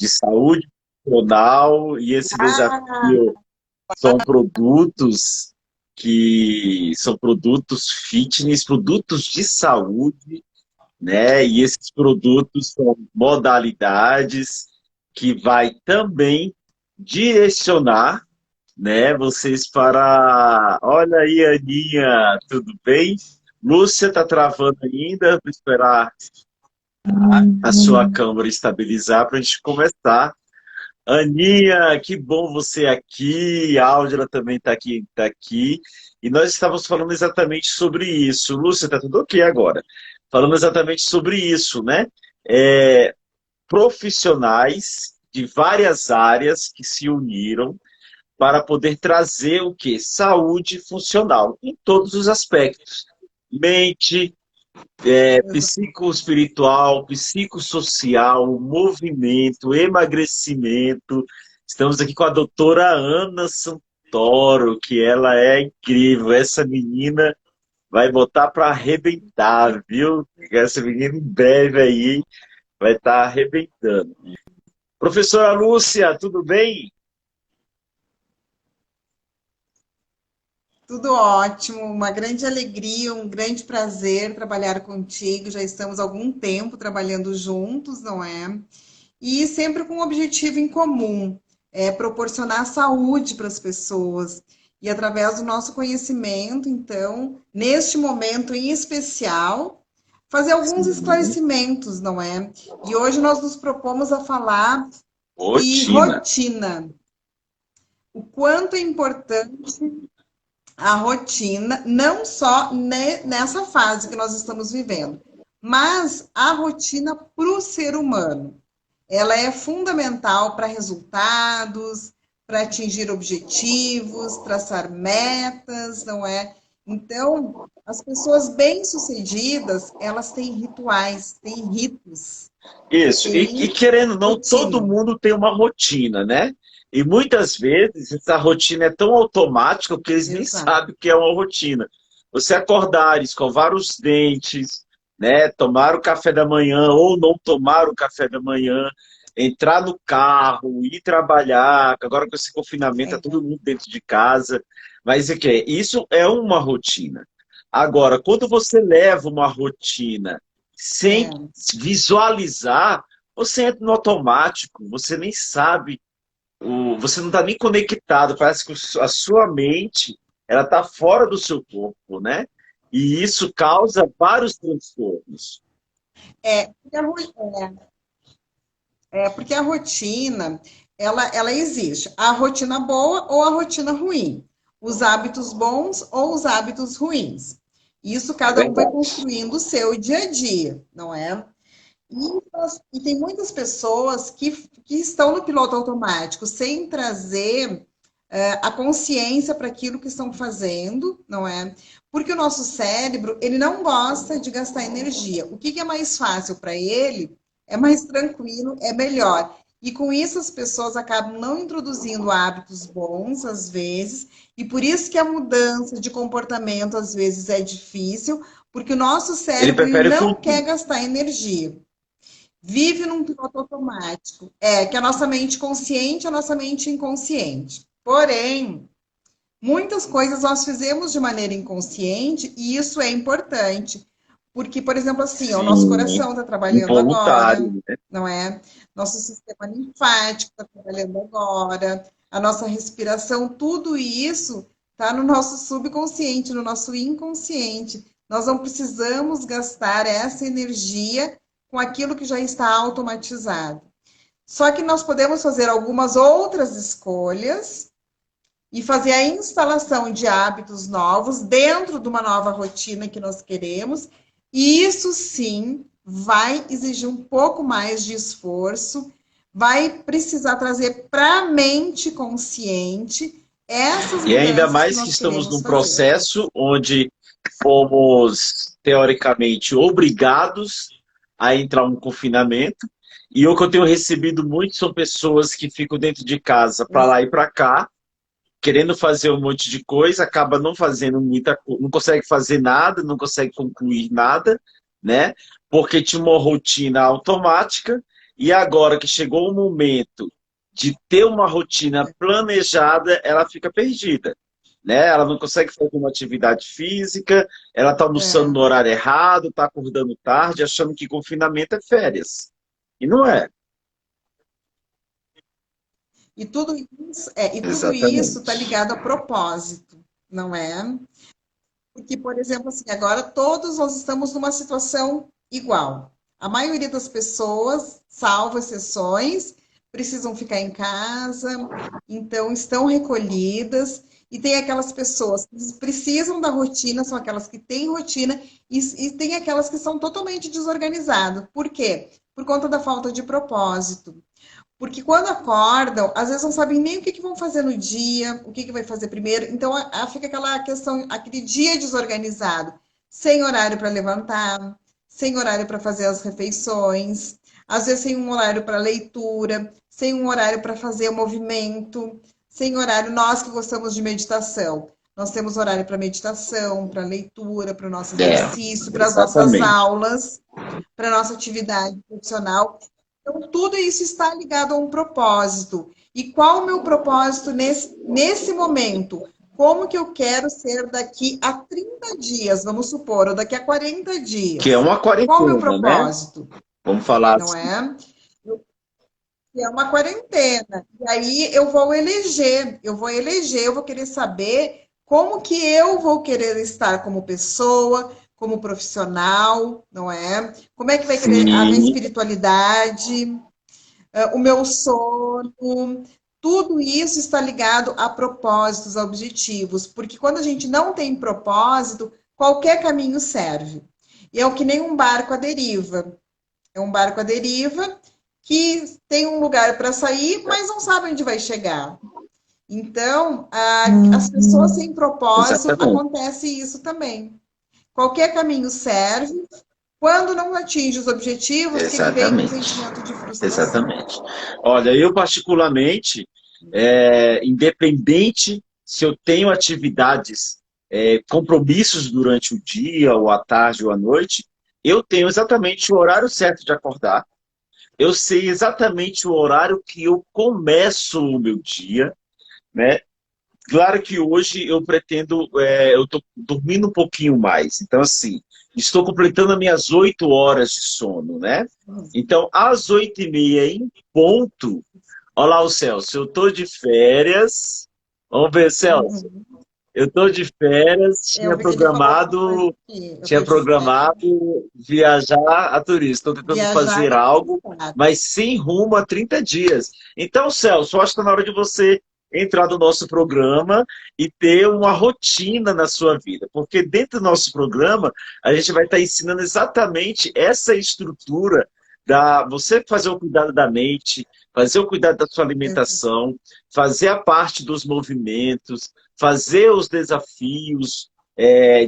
de saúde funcional, e esse Ah, desafio são produtos que são produtos fitness, produtos de saúde, né? E esses produtos são modalidades que vai também direcionar, né, vocês para... Olha aí, Aninha, tudo bem? Lúcia está travando ainda, vou esperar a sua câmera estabilizar para a gente começar. Aninha, que bom você aqui. A Áudila também está aqui, tá aqui. E nós estávamos falando exatamente sobre isso. Lúcia, está tudo ok agora? Falando exatamente sobre isso, né? É, profissionais de várias áreas que se uniram para poder trazer o quê? Saúde funcional em todos os aspectos. Mente, psicoespiritual, psicossocial, movimento, emagrecimento. Estamos aqui com a doutora Ana Santoro, que ela é incrível. Essa menina vai botar para arrebentar, viu? Essa menina em breve aí vai estar arrebentando. Professora Lúcia, tudo bem? tudo ótimo, uma grande alegria, um grande prazer trabalhar contigo. Já estamos há algum tempo trabalhando juntos, não é? E sempre com um objetivo em comum, é proporcionar saúde para as pessoas. E através do nosso conhecimento, então, neste momento em especial, fazer alguns Sim. esclarecimentos, não é? E hoje nós nos propomos a falar de Rotina. rotina. O quanto é importante a rotina, não só nessa fase que nós estamos vivendo, mas a rotina para o ser humano. Ela é fundamental para resultados, para atingir objetivos, traçar metas, não é? Então, as pessoas bem-sucedidas, elas têm rituais, têm ritos, Isso. E têm querendo ou não, todo rotina. mundo tem uma rotina, né? E muitas vezes essa rotina é tão automática que eles nem Exato. sabem o que é uma rotina. Você acordar, escovar os dentes, né? Tomar o café da manhã ou não tomar o café da manhã, entrar no carro, ir trabalhar. Agora com esse confinamento, tá É, todo mundo dentro de casa. Mas é que isso é uma rotina. Agora, quando você leva uma rotina sem é. visualizar, você entra no automático, você nem sabe, você não está nem conectado, parece que a sua mente ela está fora do seu corpo, né? E isso causa vários transtornos. É, porque a, porque a rotina, ela existe. A rotina boa ou a rotina ruim. Os hábitos bons ou os hábitos ruins. Isso É cada um vai verdade. construindo o seu dia a dia, não é? E tem muitas pessoas que estão no piloto automático, sem trazer a consciência para aquilo que estão fazendo, não é? Porque o nosso cérebro, ele não gosta de gastar energia. O que é mais fácil para ele é mais tranquilo, é melhor. E com isso as pessoas acabam não introduzindo hábitos bons, às vezes, e por isso que a mudança de comportamento, às vezes, é difícil, porque o nosso Ele cérebro ele prefere não fluir. quer gastar energia. Vive num piloto automático. É que a nossa mente consciente, a nossa mente inconsciente. Porém, muitas coisas nós fizemos de maneira inconsciente e isso é importante. Porque, por exemplo, assim, o nosso Sim, coração está trabalhando involuntário, agora, né? não é? Nosso sistema linfático está trabalhando agora, a nossa respiração, tudo isso está no nosso subconsciente, no nosso inconsciente. Nós não precisamos gastar essa energia com aquilo que já está automatizado. Só que nós podemos fazer algumas outras escolhas e fazer a instalação de hábitos novos dentro de uma nova rotina que nós queremos. E isso sim vai exigir um pouco mais de esforço, vai precisar trazer para a mente consciente essas E ainda mudanças que mais que nós estamos queremos num fazer. processo onde fomos, teoricamente, obrigados a entrar em um confinamento. E o que eu tenho recebido muito são pessoas que ficam dentro de casa para lá e para cá, querendo fazer um monte de coisa, acaba não fazendo muita coisa, não consegue fazer nada, não consegue concluir nada, né? Porque tinha uma rotina automática e agora que chegou o momento de ter uma rotina planejada, ela fica perdida, né? Ela não consegue fazer uma atividade física, ela está almoçando É. no horário errado, está acordando tarde, achando que confinamento é férias. E não é. E tudo isso está Exatamente. ligado a propósito, não é? Porque, por exemplo, assim, agora todos nós estamos numa situação igual. A maioria das pessoas, salvo exceções, precisam ficar em casa, então estão recolhidas, e tem aquelas pessoas que precisam da rotina, são aquelas que têm rotina, e tem aquelas que são totalmente desorganizadas. Por quê? Por conta da falta de propósito. Porque quando acordam, às vezes não sabem nem o que vão fazer no dia, o que vai fazer primeiro. Então, fica aquela questão, aquele dia desorganizado, sem horário para levantar, sem horário para fazer as refeições, às vezes sem um horário para leitura, sem um horário para fazer o movimento, sem horário. Nós que gostamos de meditação, nós temos horário para meditação, para leitura, para o nosso É, exercício, para as nossas exatamente. aulas, para a nossa atividade profissional. Então, tudo isso está ligado a um propósito. E qual o meu propósito nesse momento? Como que eu quero ser daqui a 30 dias, vamos supor, ou daqui a 40 Que é dias? uma Qual o meu quarentena, né? propósito? Vamos falar Não assim. é? É uma quarentena. E aí eu vou querer saber como que eu vou querer estar como pessoa, como profissional, não é? Como é que vai querer a minha Sim, espiritualidade, o meu sono, tudo isso está ligado a propósitos, a objetivos, porque quando a gente não tem propósito, qualquer caminho serve. E é o que nem um barco à deriva. É um barco à deriva que tem um lugar para sair, mas não sabe onde vai chegar. Então, as pessoas sem propósito, exatamente. acontece isso também. Qualquer caminho serve. Quando não atinge os objetivos, o que vem? Um Exatamente. sentimento de frustração. Exatamente. Olha, eu particularmente, independente se eu tenho atividades, compromissos durante o dia, ou à tarde, ou à noite, eu tenho exatamente o horário certo de acordar. Eu sei exatamente o horário que eu começo o meu dia, né? Claro que hoje eu pretendo, eu estou dormindo um pouquinho mais. Então, assim, estou completando as minhas 8 horas de sono, né? Então, às 8h30 em ponto, olha lá o Celso, eu estou de férias. Vamos ver, Celso. Uhum. Eu estou de férias, Eu vi que ele falou alguma coisa aqui. Eu tinha estou de programado férias. viajar a turista. Estou tentando Viajar fazer algo, cansado. mas sem rumo a 30 dias. Então, Celso, eu acho que está na hora de você entrar no nosso programa e ter uma rotina na sua vida. Porque dentro do nosso programa, a gente vai estar ensinando exatamente essa estrutura da você fazer o cuidado da mente, fazer o cuidado da sua alimentação, fazer a parte dos movimentos, fazer os desafios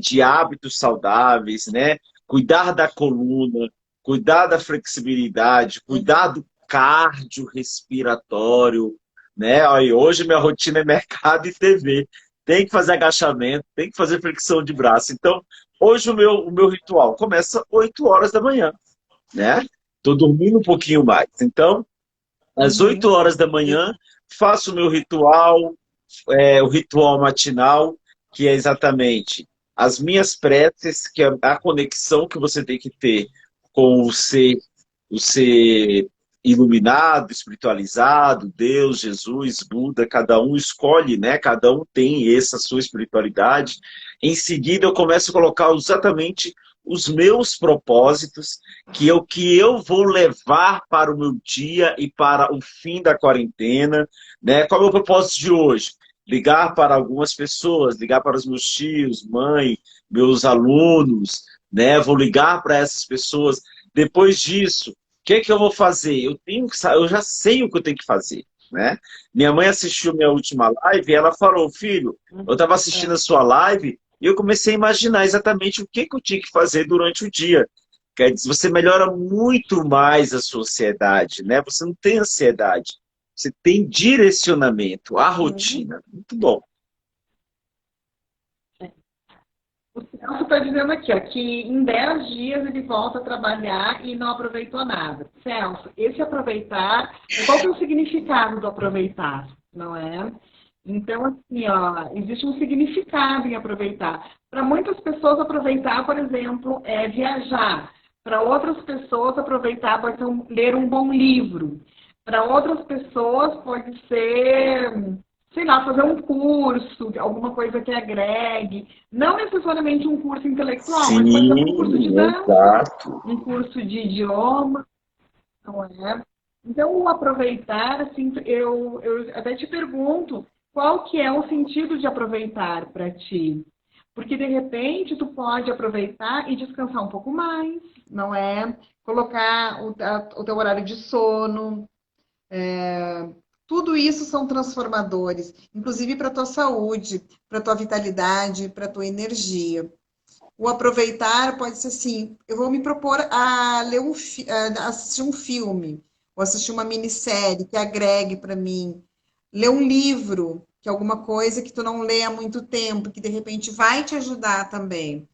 de hábitos saudáveis, né? Cuidar da coluna, cuidar da flexibilidade, cuidar do cardio respiratório, né? Aí, hoje minha rotina é mercado e TV. Tem que fazer agachamento, tem que fazer flexão de braço. Então, hoje o meu ritual começa 8 horas da manhã, né? Estou dormindo um pouquinho mais. Então, às 8 Uhum. horas da manhã, faço o meu ritual, o ritual matinal, que é exatamente as minhas preces, que é a conexão que você tem que ter com o ser iluminado, espiritualizado, Deus, Jesus, Buda, cada um escolhe, né? Cada um tem essa sua espiritualidade. Em seguida, eu começo a colocar exatamente os meus propósitos, que é o que eu vou levar para o meu dia e para o fim da quarentena, né? Qual é o meu propósito de hoje? Ligar para algumas pessoas, ligar para os meus tios, mãe, meus alunos, né? Vou ligar para essas pessoas. Depois disso, o que é que eu vou fazer? Eu já sei o que eu tenho que fazer, né? Minha mãe assistiu minha última live e ela falou, filho, eu estava assistindo a sua live e eu comecei a imaginar exatamente o que que eu tinha que fazer durante o dia. Quer dizer, você melhora muito mais a sua ansiedade, né? Você não tem ansiedade. Você tem direcionamento, a Uhum. rotina. Muito bom. O Celso está dizendo aqui, ó, que em 10 dias ele volta a trabalhar e não aproveitou nada. Celso, esse aproveitar, qual que é o significado do aproveitar, não é? Então, assim, ó, existe um significado em aproveitar. Para muitas pessoas, aproveitar, por exemplo, é viajar. Para outras pessoas, aproveitar pode ser ler um bom livro. Para outras pessoas, pode ser, sei lá, fazer um curso, alguma coisa que agregue. Não necessariamente um curso intelectual, mas pode ser um curso de Sim, dança, exato. um curso de idioma, não é? Então, o aproveitar, assim, eu até te pergunto, qual que é o sentido de aproveitar para ti? Porque, de repente, tu pode aproveitar e descansar um pouco mais, não é? Colocar o teu horário de sono, tudo isso são transformadores, inclusive para a tua saúde, para a tua vitalidade, para a tua energia. O aproveitar pode ser assim, eu vou me propor a ler a assistir um filme, ou assistir uma minissérie que agregue para mim, ler um livro, que é alguma coisa que tu não lê há muito tempo, que de repente vai te ajudar também.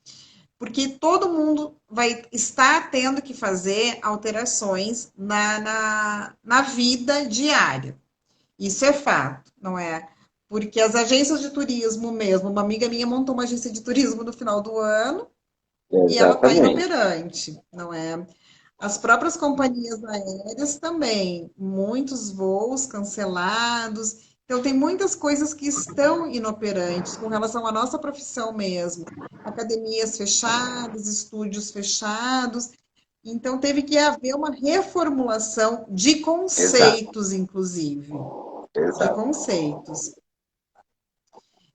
Porque todo mundo vai estar tendo que fazer alterações na vida diária. Isso é fato, não é? Porque as agências de turismo mesmo, uma amiga minha montou uma agência de turismo no final do ano, e ela está Exatamente. inoperante, não é? As próprias companhias aéreas também, muitos voos cancelados. Então, tem muitas coisas que estão inoperantes com relação à nossa profissão mesmo. Academias fechadas, estúdios fechados. Então, teve que haver uma reformulação de Exato. conceitos, inclusive. De Exato. conceitos.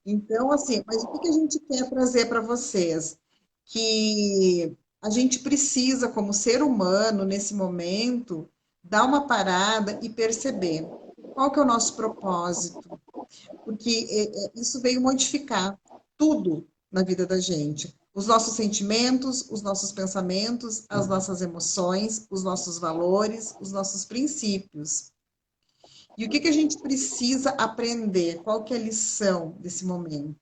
Então, assim, mas o que que a gente quer trazer para vocês? Que a gente precisa, como ser humano, nesse momento, dar uma parada e perceber qual que é o nosso propósito, porque isso veio modificar tudo na vida da gente. Os nossos sentimentos, os nossos pensamentos, as nossas emoções, os nossos valores, os nossos princípios. E o que que a gente precisa aprender? Qual que é a lição desse momento?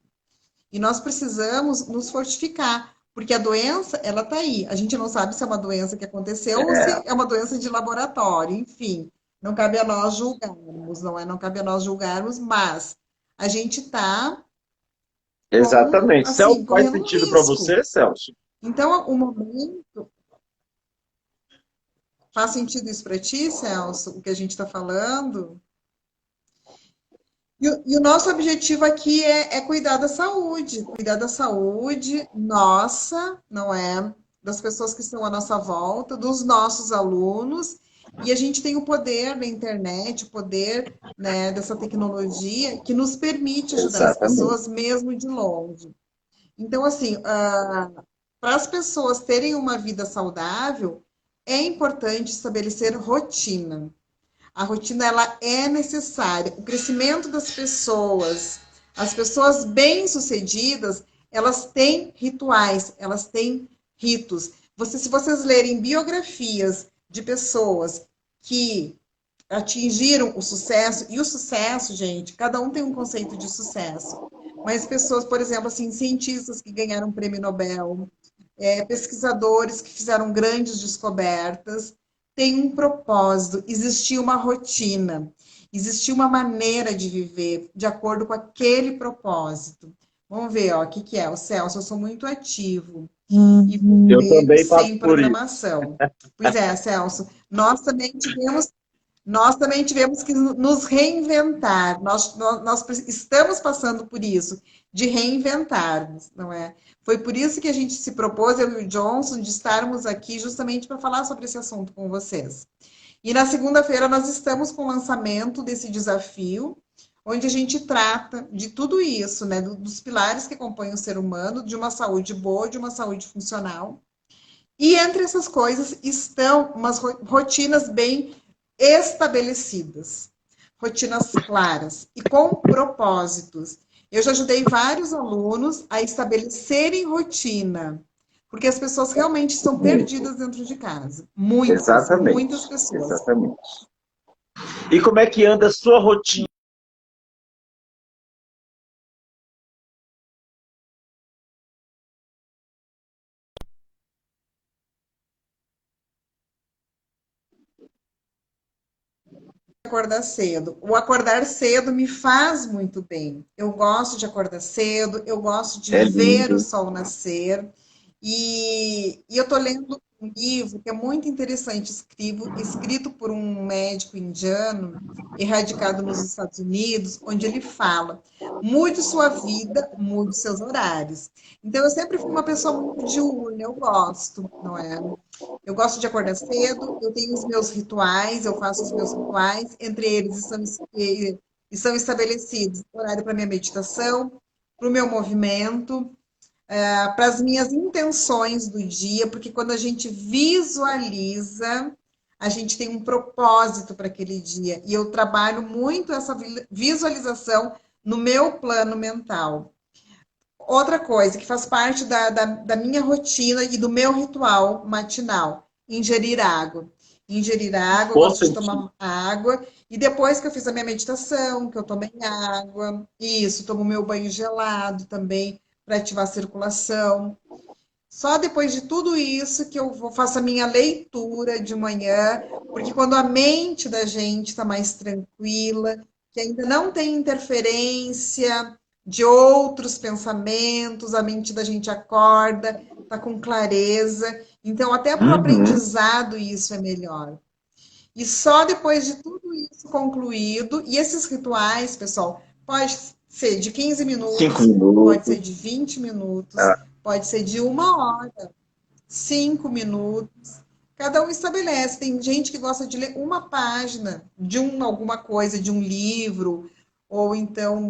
E nós precisamos nos fortificar, porque a doença, ela está aí. A gente não sabe se é uma doença que aconteceu ou se É, é uma doença de laboratório, enfim. Não cabe a nós julgarmos, não é? Não cabe a nós julgarmos, mas a gente está com, exatamente. Celso, assim, faz correndo um sentido para risco. você, Celso? Então, o momento, faz sentido isso para ti, Celso, o que a gente está falando? E o nosso objetivo aqui é cuidar da saúde nossa, não é? Das pessoas que estão à nossa volta, dos nossos alunos, e a gente tem o poder da internet, o poder, né, dessa tecnologia que nos permite ajudar as Exatamente. pessoas mesmo de longe. Então, assim, para as pessoas terem uma vida saudável, é importante estabelecer rotina. A rotina ela é necessária. O crescimento das pessoas, as pessoas bem-sucedidas, elas têm rituais, elas têm ritos. Se vocês lerem biografias de pessoas que atingiram o sucesso, e o sucesso, gente, cada um tem um conceito de sucesso. Mas pessoas, por exemplo, assim, cientistas que ganharam o prêmio Nobel, pesquisadores que fizeram grandes descobertas, tem um propósito, existia uma rotina, existia uma maneira de viver de acordo com aquele propósito. Vamos ver, ó, o que, que é? O Celso, eu sou muito ativo e Eu viver também passo sem por isso. programação. Pois é, Celso, nós também tivemos que nos reinventar. Nós estamos passando por isso, de reinventarmos, não é? Foi por isso que a gente se propôs, eu e o Johnson, de estarmos aqui justamente para falar sobre esse assunto com vocês. E na segunda-feira nós estamos com o lançamento desse desafio, onde a gente trata de tudo isso, né? Dos pilares que compõem o ser humano, de uma saúde boa, de uma saúde funcional. E entre essas coisas estão umas rotinas bem estabelecidas, rotinas claras e com propósitos. Eu já ajudei vários alunos a estabelecerem rotina, porque as pessoas realmente estão perdidas dentro de casa. Muitas, muitas Exatamente. pessoas. Exatamente. E como é que anda a sua rotina? acordar cedo. O acordar cedo me faz muito bem. Eu gosto de acordar cedo, eu gosto de É ver o lindo. sol nascer. E eu estou lendo um livro que é muito interessante, escrito por um médico indiano, erradicado nos Estados Unidos, onde ele fala: mude sua vida, mude seus horários. Então, eu sempre fui uma pessoa muito diurna, eu gosto, não é? Eu gosto de acordar cedo, eu tenho os meus rituais, eu faço os meus rituais, entre eles estão estabelecidos horário para minha meditação, para o meu movimento, para as minhas intenções do dia, porque quando a gente visualiza, a gente tem um propósito para aquele dia. E eu trabalho muito essa visualização no meu plano mental. Outra coisa que faz parte da minha rotina e do meu ritual matinal, ingerir água. Ingerir água, eu gosto de Importante. tomar água. E depois que eu fiz a minha meditação, que eu tomei água, isso, tomo meu banho gelado também, para ativar a circulação. Só depois de tudo isso que eu faço a minha leitura de manhã, porque quando a mente da gente está mais tranquila, que ainda não tem interferência de outros pensamentos, a mente da gente acorda, está com clareza. Então, até para o Uhum. aprendizado, isso é melhor. E só depois de tudo isso concluído, e esses rituais, pessoal, pode ser de 15 Cinco minutos, pode ser minutos. de 20 minutos, Ah, pode ser de 1 hora, 5 minutos. Cada um estabelece. Tem gente que gosta de ler uma página de alguma coisa, de um livro, ou então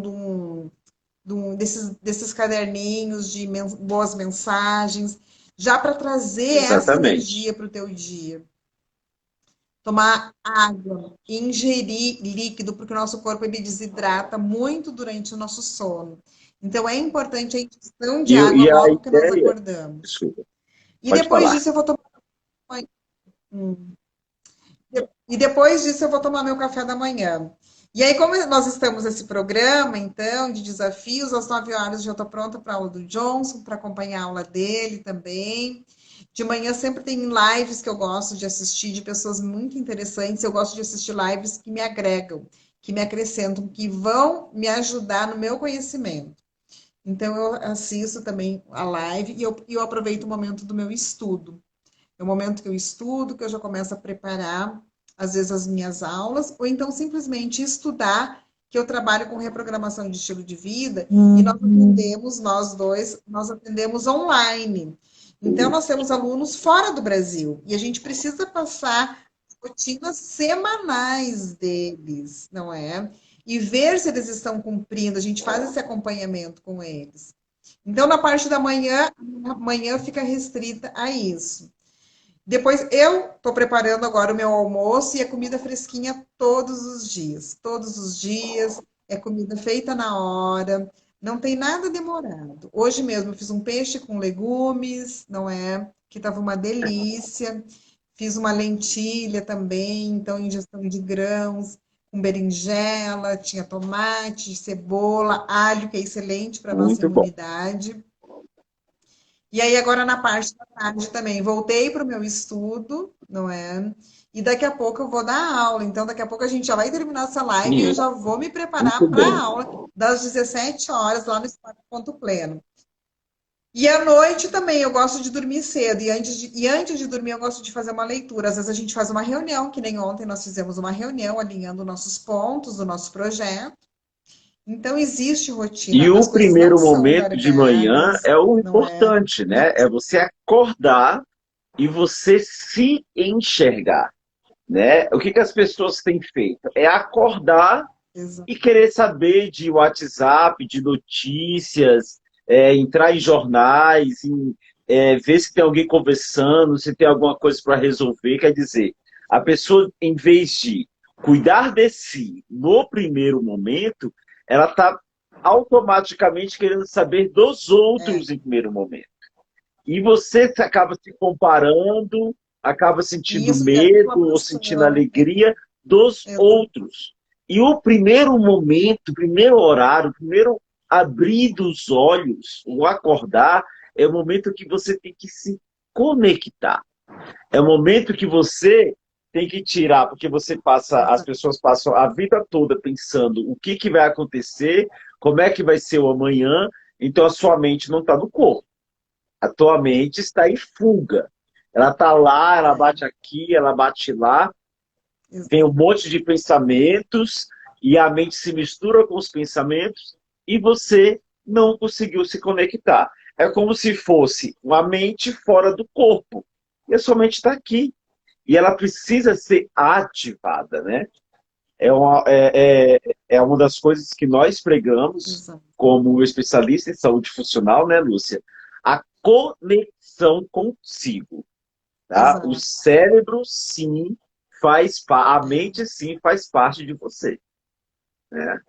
desses caderninhos de boas mensagens, já para trazer essa exatamente. energia para o teu dia. Tomar água, ingerir líquido, porque o nosso corpo ele desidrata muito durante o nosso sono. Então é importante a ingestão de água E a logo que nós ideia, acordamos. desculpa, E pode depois falar. disso eu vou tomar banho. E depois disso eu vou tomar meu café da manhã. E aí, como nós estamos nesse programa, então, de desafios, às 9 horas eu já estou pronta para a aula do Johnson, para acompanhar a aula dele também. De manhã sempre tem lives que eu gosto de assistir, de pessoas muito interessantes. Eu gosto de assistir lives que me agregam, que me acrescentam, que vão me ajudar no meu conhecimento. Então, eu assisto também a live e eu aproveito o momento do meu estudo. É o momento que eu estudo, que eu já começo a preparar, às vezes, as minhas aulas, ou então simplesmente estudar, que eu trabalho com reprogramação de estilo de vida, e nós atendemos, nós dois, nós atendemos online. Então, nós temos alunos fora do Brasil, e a gente precisa passar rotinas semanais deles, não é? E ver se eles estão cumprindo, a gente faz esse acompanhamento com eles. Então, na parte da manhã, a manhã fica restrita a isso. Depois eu estou preparando agora o meu almoço e a comida fresquinha todos os dias. Todos os dias é comida feita na hora, não tem nada demorado. Hoje mesmo eu fiz um peixe com legumes, não é? Que estava uma delícia. Fiz uma lentilha também, então ingestão de grãos, com berinjela, tinha tomate, cebola, alho, que é excelente para a nossa Muito bom. imunidade. E aí, agora na parte da tarde também, voltei para o meu estudo, não é? E daqui a pouco eu vou dar aula. Então, daqui a pouco a gente já vai terminar essa live e eu já vou me Muito preparar para a bem. aula das 17 horas lá no Espaço Ponto Pleno. E à noite também eu gosto de dormir cedo. E antes de dormir, eu gosto de fazer uma leitura. Às vezes a gente faz uma reunião, que nem ontem nós fizemos uma reunião alinhando nossos pontos do nosso projeto. Então, existe E rotina. As o coisas não primeiro são momento de manhã largadas, é o não é? importante, né? É você acordar e você se enxergar, né? O que as pessoas têm feito? É acordar e querer saber de WhatsApp, de notícias, entrar em jornais, ver se tem alguém conversando, se tem alguma coisa para resolver. Quer dizer, a pessoa, em vez de cuidar de si no primeiro momento, ela está automaticamente querendo saber dos É, outros em primeiro momento. E você acaba se comparando, acaba e sentindo isso gera medo ou sentindo inflamação. alegria dos outros. E o primeiro momento, o primeiro horário, o primeiro abrir dos olhos, o acordar, é o momento que você tem que se conectar. É o momento que você tem que tirar, porque você passa, as pessoas passam a vida toda pensando o que, que vai acontecer, como é que vai ser o amanhã, então a sua mente não está no corpo. A tua mente está em fuga. Ela está lá, ela bate aqui, ela bate lá, tem um monte de pensamentos, e a mente se mistura com os pensamentos, e você não conseguiu se conectar. É como se fosse uma mente fora do corpo. E a sua mente está aqui. E ela precisa ser ativada, né? É uma das coisas que nós pregamos como especialista em saúde funcional, né, Lúcia? A conexão consigo. Tá? O cérebro, sim, a mente, sim, faz parte de você. Né?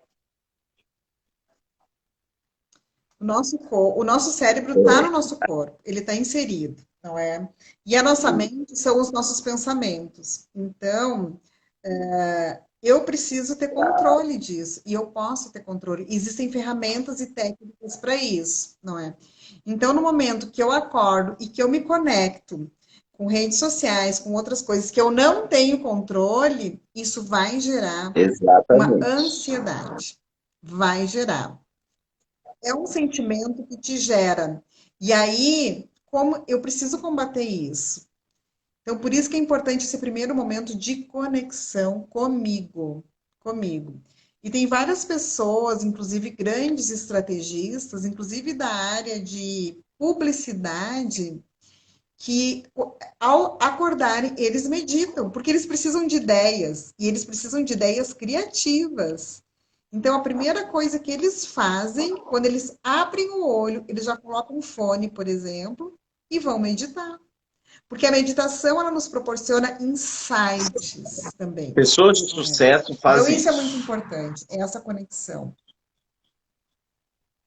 O nosso cérebro está no nosso corpo, ele está inserido, não é? E a nossa mente são os nossos pensamentos. Então, eu preciso ter controle disso, e eu posso ter controle. Existem ferramentas e técnicas para isso, não é? Então, no momento que eu acordo e que eu me conecto com redes sociais, com outras coisas que eu não tenho controle, isso vai gerar uma ansiedade. Vai gerar. É um sentimento que te gera. E aí, como eu preciso combater isso? Então, por isso que é importante esse primeiro momento de conexão comigo. E tem várias pessoas, inclusive grandes estrategistas, inclusive da área de publicidade, que ao acordarem, eles meditam, porque eles precisam de ideias, e eles precisam de ideias criativas. Então, a primeira coisa que eles fazem, quando eles abrem o olho, eles já colocam um fone, por exemplo, e vão meditar. Porque a meditação, ela nos proporciona insights também. Pessoas de sucesso fazem isso. Então, isso é muito importante, essa conexão.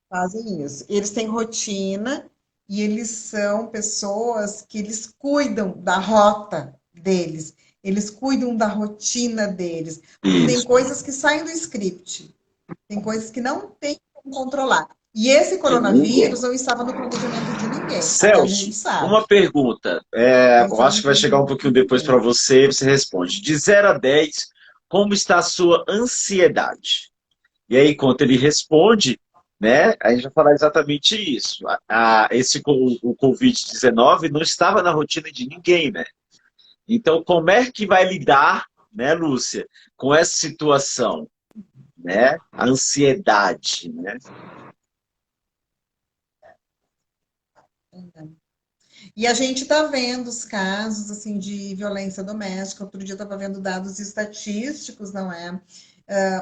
Fazem isso. Eles têm rotina e eles são pessoas que eles cuidam da rota deles. Eles cuidam da rotina deles. Tem coisas que saem do script. Tem coisas que não tem como controlar. E esse coronavírus não estava no planejamento de ninguém. Celso, uma pergunta. Eu acho que vai chegar um pouquinho depois para você, você responde. De 0 a 10, como está a sua ansiedade? E aí, enquanto ele responde, né, a gente vai falar exatamente isso. O Covid-19 não estava na rotina de ninguém, né? Então, como é que vai lidar, né, Lúcia, com essa situação? Né? A ansiedade, né? E a gente está vendo os casos assim de violência doméstica. Outro dia eu estava vendo dados estatísticos, não é?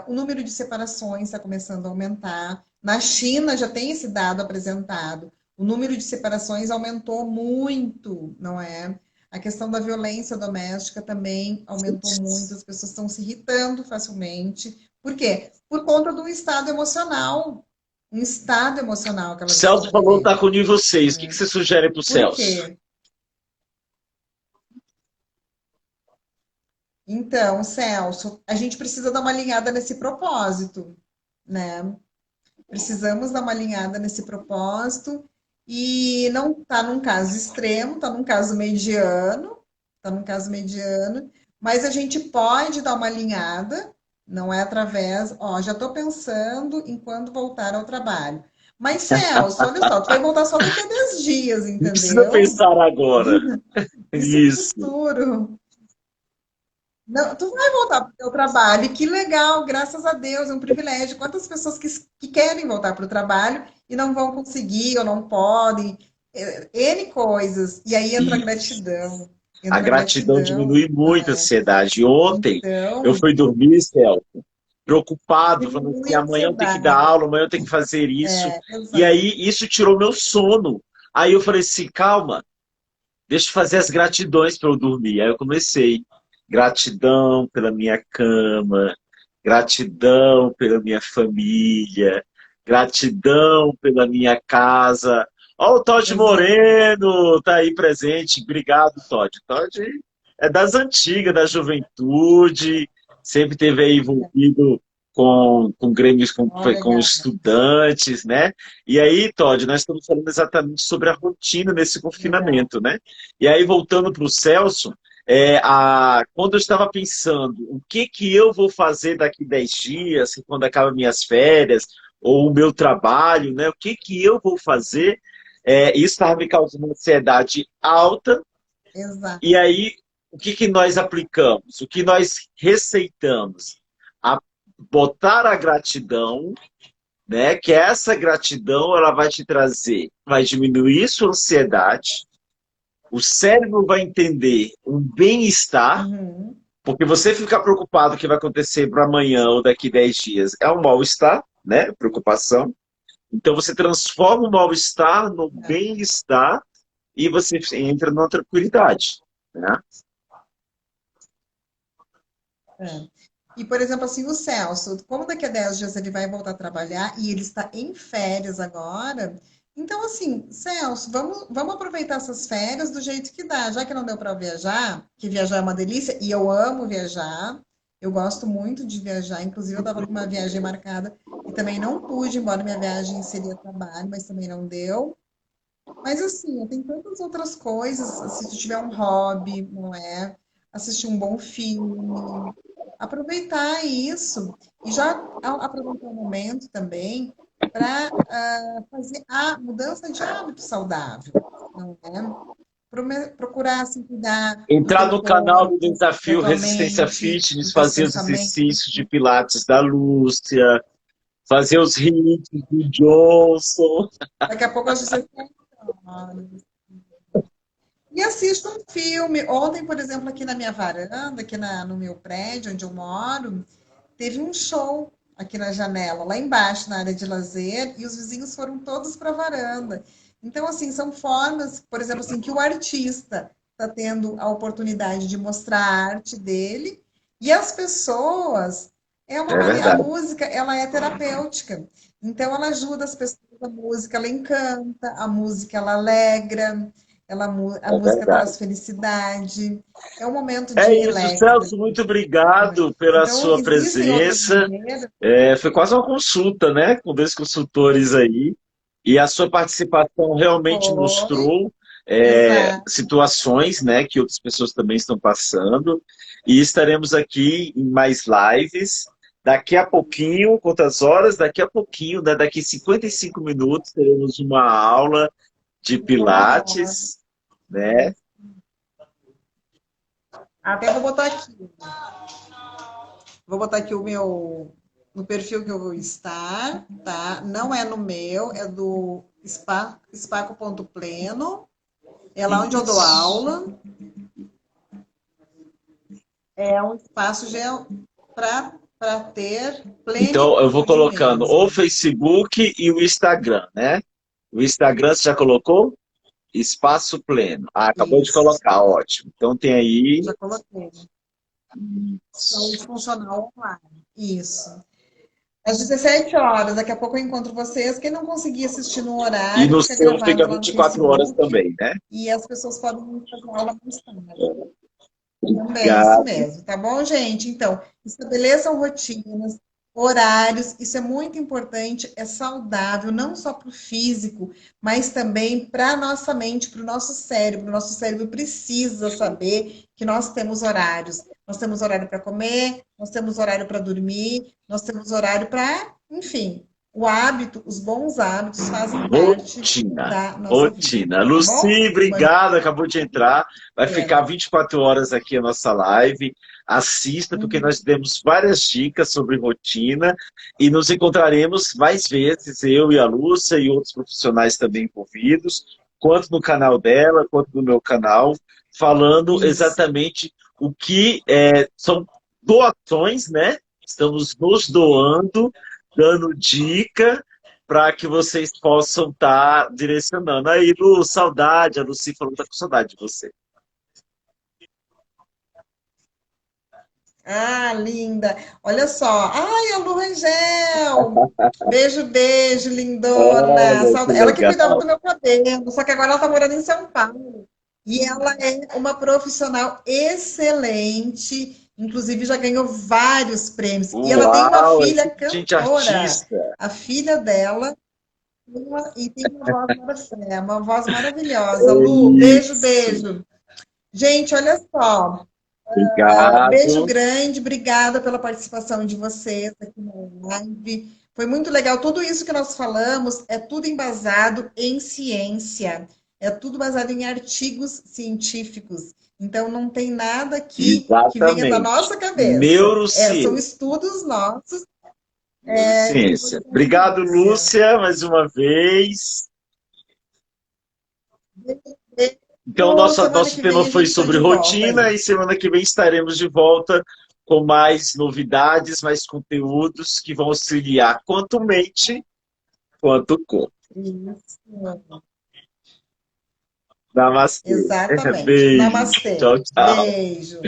O número de separações está começando a aumentar. Na China já tem esse dado apresentado. O número de separações aumentou muito, não é? A questão da violência doméstica também aumentou muito. As pessoas estão se irritando facilmente. Por quê? Por conta do estado emocional. Um estado emocional que ela O Celso falou que está com nível 6. O que você sugere para o Celso? Por quê? Então, Celso, a gente precisa dar uma alinhada nesse propósito, né? Precisamos dar uma alinhada nesse propósito e não está num caso extremo, está num caso mediano, mas a gente pode dar uma alinhada, não é através, já estou pensando em quando voltar ao trabalho. Mas, Celso, olha só, tu vai voltar só daqui a 10 dias, entendeu? Não precisa pensar agora. Isso. Futuro. Não, tu vai voltar para o teu trabalho, que legal, graças a Deus, é um privilégio. Quantas pessoas que querem voltar para o trabalho e não vão conseguir ou não podem, N coisas. E aí entra a gratidão. A gratidão diminui muito a ansiedade. Ontem eu fui dormir, Celso, preocupado, falando assim, amanhã eu tenho que dar aula, amanhã eu tenho que fazer isso. E aí isso tirou meu sono. Aí eu falei assim, calma, deixa eu fazer as gratidões para eu dormir. Aí eu comecei. Gratidão pela minha cama, gratidão pela minha família, gratidão pela minha casa. Ó, o Todd Moreno tá aí presente. Obrigado, Todd. Todd é das antigas, da juventude, sempre esteve aí envolvido com grêmios, com estudantes, né? E aí, Todd, nós estamos falando exatamente sobre a rotina nesse confinamento, né? E aí, voltando para o Celso, quando eu estava pensando o que eu vou fazer daqui 10 dias, quando acabam minhas férias, ou o meu trabalho, né? O que eu vou fazer, isso estava me causando uma ansiedade alta. Exato. E aí, o que nós aplicamos? O que nós receitamos? A botar a gratidão, né? Que essa gratidão ela vai te trazer, vai diminuir sua ansiedade, o cérebro vai entender um bem-estar, Uhum. porque você ficar preocupado com o que vai acontecer para amanhã ou daqui 10 dias é um mal-estar, né? Preocupação. Então você transforma o mal-estar no bem-estar e você entra na tranquilidade, né? É. E, por exemplo, assim, o Celso, como daqui a 10 dias ele vai voltar a trabalhar e ele está em férias agora, então, assim, Celso, vamos aproveitar essas férias do jeito que dá, já que não deu para viajar, que viajar é uma delícia, e eu amo viajar, eu gosto muito de viajar, inclusive eu estava com uma viagem marcada e também não pude, embora minha viagem seria trabalho, mas também não deu. Mas assim, tem tantas outras coisas, se tu tiver um hobby, não é? Assistir um bom filme, aproveitar isso e já aproveitar o momento também para fazer a mudança de hábito saudável, não é? Procurar se cuidar do Entrar teu no canal do corpo, da Desafio tua Resistência mente, Fitness, dos teus fazer os pensamentos. exercícios de Pilates da Lúcia, fazer os hits do Johnson. Daqui a pouco a gente e assista um filme. Ontem, por exemplo, aqui na minha varanda, no meu prédio onde eu moro, teve um show aqui na janela, lá embaixo, na área de lazer, e os vizinhos foram todos para a varanda. Então, assim, são formas, por exemplo, assim, que o artista está tendo a oportunidade de mostrar a arte dele, e as pessoas, é uma É maneira, a verdade. música, ela é terapêutica. Então, ela ajuda as pessoas, a música, ela encanta, a música, ela alegra, a É música verdade. traz felicidade, é um momento É de isso, relax. Celso. Muito obrigado pela Então, sua existem outras presença. maneiras. Foi quase uma consulta, né? Com 2 consultores aí. E a sua participação realmente Foi, mostrou exato. situações, né, que outras pessoas também estão passando. E estaremos aqui em mais lives. Daqui a pouquinho, quantas horas? Daqui a pouquinho, né? Daqui 55 minutos, teremos uma aula de Pilates, né? Até vou botar aqui. Vou botar aqui o meu no perfil que eu vou estar, tá? Não é no meu, é do Spaco.pleno. É lá onde eu dou Isso. aula. É um espaço para ter Então, eu vou plenitude colocando o mesmo. Facebook e o Instagram, né? O Instagram você já colocou? Espaço Pleno. Ah, acabou de Isso, colocar, ótimo. Então tem aí. já coloquei. Saúde funcional online. Isso. Às 17 horas, daqui a pouco eu encontro vocês. Quem não conseguir assistir no E horário, no fica seu fica gravado lá no 24 horas Facebook também, né? e as pessoas podem fazer aula mais tarde. Também, isso Obrigado. mesmo, tá bom, gente? Então, estabeleçam rotinas, horários, isso é muito importante, é saudável, não só para o físico, mas também para a nossa mente, para o nosso cérebro. O nosso cérebro precisa saber que nós temos horários. Nós temos horário para comer, nós temos horário para dormir, nós temos horário para, enfim, o hábito, os bons hábitos fazem parte Rotina. da nossa vida, Rotina. tá bom? Luci, obrigado. Acabou de entrar. Vai ficar É. 24 horas aqui a nossa live. Assista, porque Uhum. nós demos várias dicas sobre rotina e nos encontraremos mais vezes, eu e a Lúcia e outros profissionais também envolvidos, quanto no canal dela, quanto no meu canal, falando Isso. exatamente o que são doações, né? Estamos nos doando, dando dica para que vocês possam estar direcionando. Aí, Lu, saudade, a Lucy falou que tá com saudade de você. Ah, linda. Olha só. Ai, a Lu Rangel. Beijo, beijo, lindona. Olha, que Ela que cuidava legal. do meu cabelo, só que agora ela está morando em São Paulo. E ela é uma profissional excelente, inclusive já ganhou vários prêmios. E ela tem uma Uau, filha esse gente cantora. artista. A filha dela tem uma voz maravilhosa. Uma voz maravilhosa. Lu, beijo, Isso. beijo. Gente, olha só. Beijo Obrigado. grande, obrigada pela participação de vocês aqui na live. Foi muito legal. Tudo isso que nós falamos é tudo embasado em ciência, é tudo baseado em artigos científicos. Então, não tem nada aqui que venha da Exatamente. nossa cabeça. São Neurociência. estudos nossos que Neurociência. foram da Obrigado, ciência. Lúcia, mais uma vez. Então, Semana nosso que tema vem a foi gente está sobre de volta rotina aí. e semana que vem estaremos de volta com mais novidades, mais conteúdos que vão auxiliar quanto mente quanto corpo. Isso. Namastê. Exatamente. Beijo. Namastê. Tchau, tchau. Beijo.